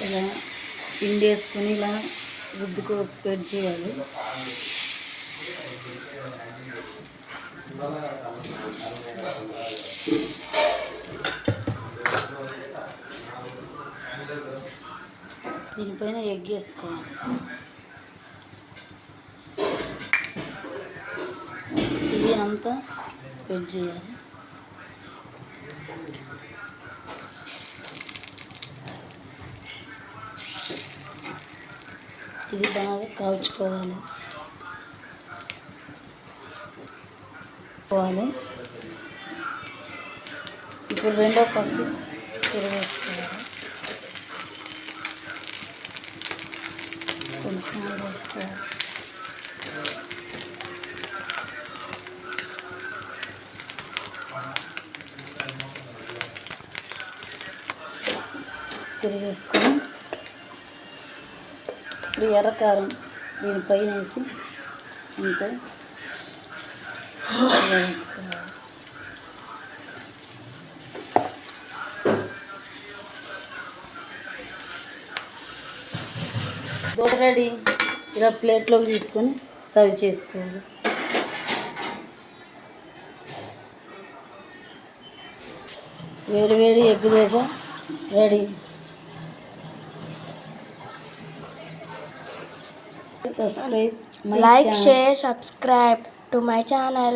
ఇలా పిండి వేసుకొని ఇలా రుద్దుకో స్ప్రెడ్ చేయాలి. దీనిపైన ఎగ్ వేసుకోవాలి. ఇది అంతా స్ప్రెడ్ చేయాలి. ఇది బాగా కాల్చుకోవాలి. ఇప్పుడు రెండో పక్క తిరగేసుకోవాలి. కొంచెం వేసుకోవాలి. తిరిగేసుకొని ఇప్పుడు ఎర్రకారం దీనిపైన వేసి ఇంకా దోశ రెడీ. ఇలా ప్లేట్లోకి తీసుకొని సర్వ్ చేసుకోవాలి. వేడి వేడి egg dosa ready. Like, share, subscribe to my channel.